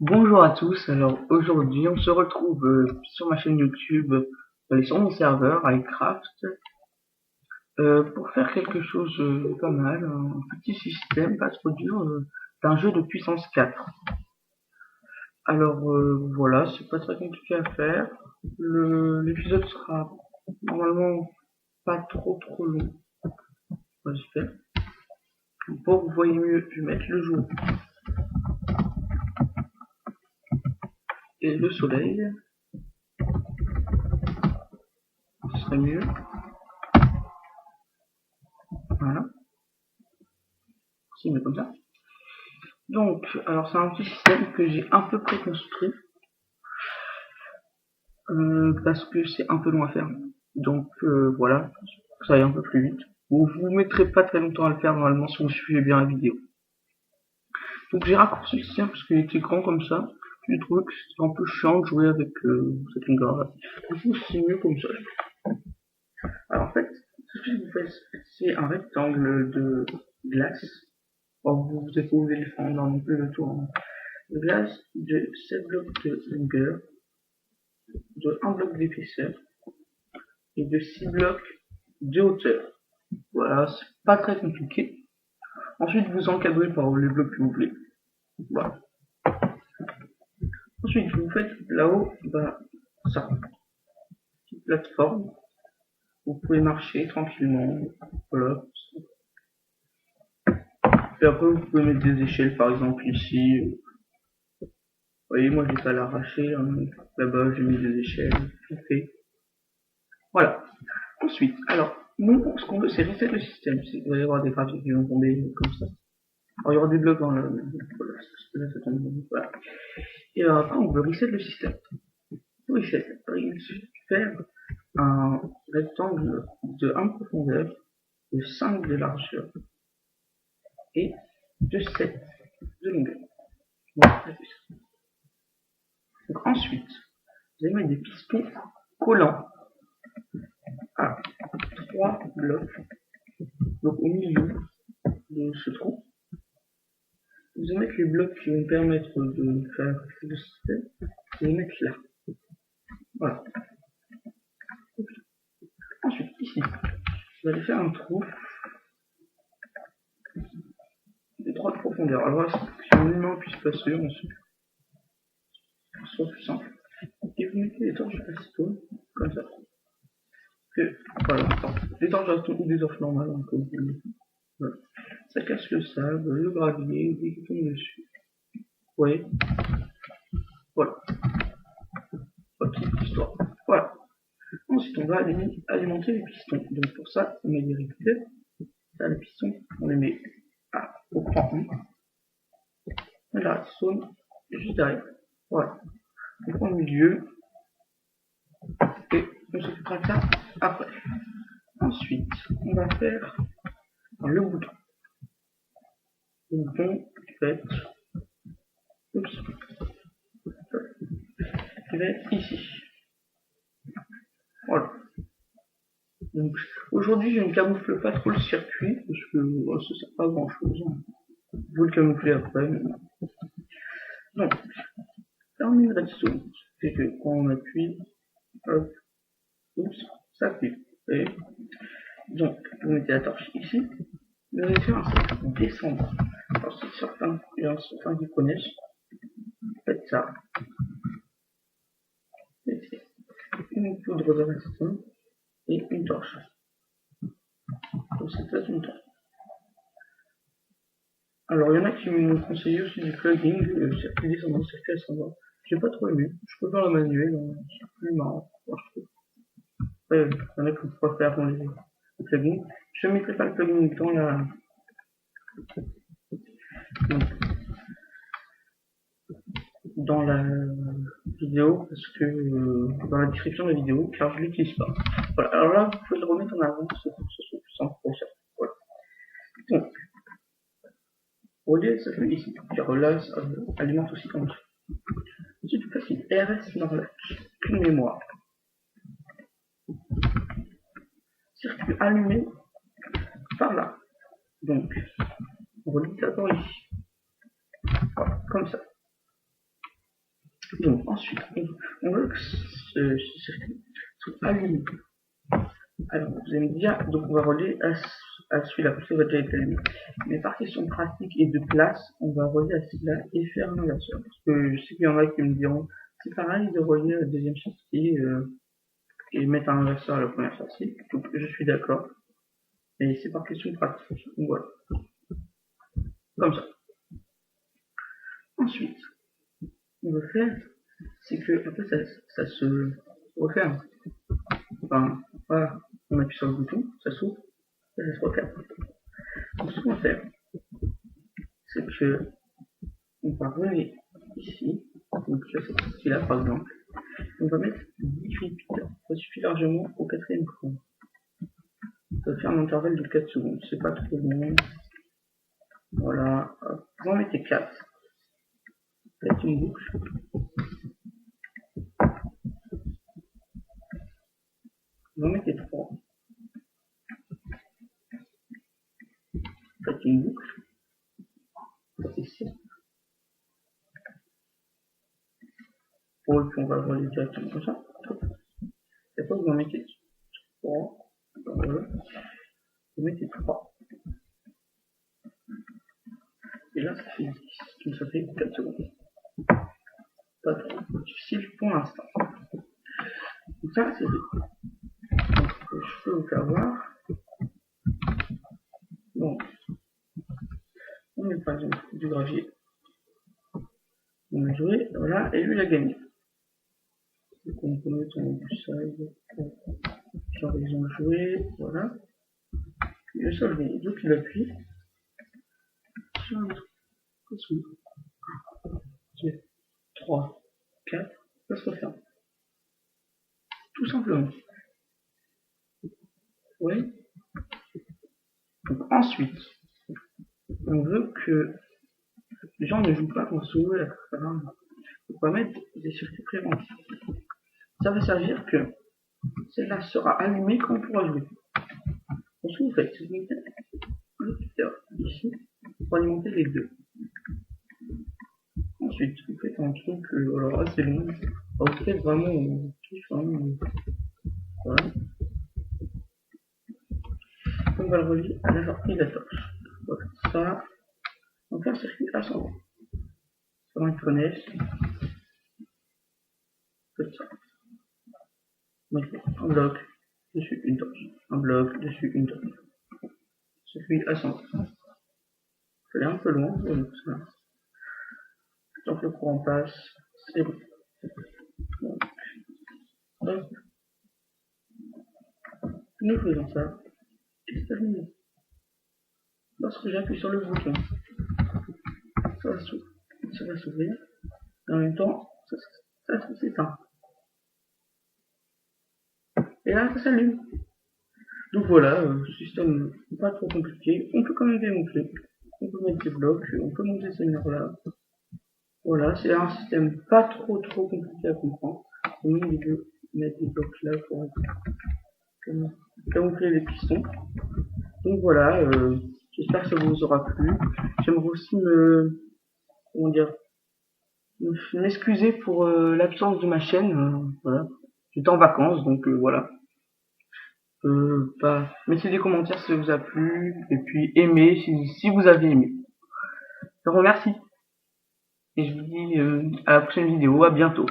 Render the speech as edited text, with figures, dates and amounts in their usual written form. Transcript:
Bonjour à tous, alors aujourd'hui on se retrouve sur ma chaîne YouTube, sur mon serveur iCraft, pour faire quelque chose pas mal, un petit système pas trop dur d'un jeu de puissance 4. Alors voilà, c'est pas très compliqué à faire, l'épisode sera normalement pas trop long, j'espère. Pour que vous voyez mieux, je vais mettre le jour et le soleil, ce serait mieux, voilà, c'est mieux comme ça. Donc, alors c'est un petit système que j'ai un peu préconstruit parce que c'est un peu long à faire. Donc voilà, ça aille un peu plus vite. Vous mettrez pas très longtemps à le faire normalement si vous suivez bien la vidéo. Donc j'ai raccourci le système parce qu'il était grand comme ça. J'ai trouvé que c'était un peu chiant de jouer avec cette longueur-là. Du coup c'est mieux comme ça. Alors en fait, ce que vous faites, c'est un rectangle de glace. Bon, vous êtes pas obligé de le faire non plus le tour. De glace de 7 blocs de longueur, de 1 bloc d'épaisseur et de 6 blocs de hauteur. Voilà, c'est pas très compliqué. Ensuite, vous encadrez par les blocs que vous voulez. Voilà. Ensuite, vous faites là-haut, ça, petite plateforme. Vous pouvez marcher tranquillement. Voilà. Et après, vous pouvez mettre des échelles, par exemple ici. Vous voyez, moi, j'ai pas l'arracher. Hein. Là-bas, j'ai mis des échelles. Tout fait. Voilà. Ensuite, alors, nous, ce qu'on veut, c'est reset le système. Il va y avoir des graphiques qui vont tomber comme ça. Alors, il y aura des blocs dans le... Voilà. Et après, on veut reset le système. Reset, il suffit de faire un rectangle de 1 de profondeur, de 5 de largeur et de 7 de longueur. Donc ensuite, vous allez mettre des pistons collants à 3 blocs, donc au milieu de ce trou. Vous allez mettre les blocs qui vont permettre de faire le système, vous allez mettre là. Voilà. Ensuite, ici, vous allez faire un trou de 3 de profondeur. Alors là, si un humain puisse passer, ensuite, ce sera plus simple. Et vous mettez les torches acetone, comme ça. Que, voilà, des torches acetone ou des torches normales, hein, comme vous voulez. Voilà. Ça casse le sable, le gravier, dès qu'il tombe dessus. Vous voyez. Voilà. Petite histoire. Voilà. Ensuite, on va alimenter les pistons. Donc pour ça, on met des réguliers. Là, les pistons, on les met au cran 1. Là, ils sont juste derrière. Voilà. Donc au milieu. Et on s'occupera de ça après. Ensuite, on va faire le bouton. Le bouton qui va être, qui va être ici. Voilà. Donc aujourd'hui, je ne camoufle pas trop le circuit parce que ça sert pas à grand chose. Vous le camouflez après. Mais... Donc, là, on est redstone. C'est que quand on appuie, hop, oups, ça appuie. Et donc, vous mettez la torche ici. Vous allez faire un cercle descendant. Alors, si certains qui connaissent, faites ça. Mettez une poudre de redstone et une torche. Donc, c'est peut-être une torche. Alors, il y en a qui m'ont conseillé aussi du plugin, circuit descendant, circuit ascendant. J'ai pas trop aimé. Je préfère la manuelle, c'est plus marrant, moi, je trouve. Après, il y en a qui préfèrent dans les plugins. Je ne mettrai pas le plugin dans la... dans la vidéo, parce que dans la description de la vidéo, car je l'utilise pas. Voilà, alors là, vous pouvez le remettre en avant, c'est pour que ce soit plus simple pour ça. Voilà. Donc, au lieu ça fait ici, car là, ça alimente aussi comme ça. Ensuite, vous faites une RS Norlac, une mémoire. Circuit allumé par là. Donc, on relie d'abord ici. Voilà, comme ça. Donc ensuite, on veut que ce circuit soit allumé. Alors vous allez me dire, donc on va relier à celui-là, parce que ça va déjà être allumé. Mais par question pratique et de place, on va relier à celui-là et faire un inverseur. Parce que je sais qu'il y en a qui me diront, c'est pareil de relier à la deuxième sortie et mettre un inverseur à la première sortie. Donc je suis d'accord. Et c'est par question pratique. Donc voilà. Comme ça. Ensuite, on va faire, c'est que après ça se referme. Enfin, voilà, on appuie sur le bouton, ça s'ouvre, et ça se referme. Donc ce qu'on va faire, c'est que on va revenir ici, donc là c'est celui-là par exemple, on va mettre 10 repeaters, ça suffit largement au quatrième point. Ça va faire un intervalle de 4 secondes, c'est pas trop long. Voilà, vous en mettez 4. Faites une boucle. Vous en mettez 3. Faites une boucle. Faites 6. Bon, et puis on va le relier directement comme ça. Et après vous en mettez 3. Voilà. Vous mettez 3. Et là ça fait 10. Donc ça fait 4 secondes. Pas trop difficile pour l'instant. Donc ça c'est fait. Donc je peux vous faire voir. Donc on met par exemple du gravier. On a joué, voilà, et lui il a gagné. Donc on peut mettre en du side. Genre ils ont joué, voilà. Puis le sol gagné. Donc il appuie sur un truc. 3, 4, ça se referme. Tout simplement. Oui. Donc ensuite, on veut que les gens ne jouent pas quand s'ouvre la caméra. On va mettre des circuits préventifs. Ça va servir que celle-là sera allumée quand on pourra jouer. Ensuite, vous faites un répeateur ici pour alimenter les deux. Ensuite, vous faites un truc, alors assez long. Alors, vous faites vraiment kiff, hein, voilà. On va le relier à la sortie de la torche. Voilà, ça. On fait un circuit ascendant. Sur un connaisse. Comme ça. Donc, un bloc dessus une torche. Un bloc dessus une torche. Circuit ascendant. Je vais aller un peu loin, donc ça. Tant que le courant passe, c'est bon. Donc, hop. Nous faisons ça. Et c'est terminé. Lorsque j'appuie sur le bouton, ça va s'ouvrir. Et en même temps, ça s'éteint. Et là, ça s'allume. Donc voilà, système pas trop compliqué. On peut quand même démonter. On peut mettre des blocs, on peut monter ces murs-là. Voilà, c'est un système pas trop compliqué à comprendre. On met mettre des blocs là pour camoufler les pistons. Donc voilà, j'espère que ça vous aura plu. J'aimerais aussi m'excuser pour l'absence de ma chaîne. Voilà, j'étais en vacances, donc voilà. Mettez des commentaires si ça vous a plu, et puis aimez si vous avez aimé. Je vous remercie, et je vous dis à la prochaine vidéo, à bientôt.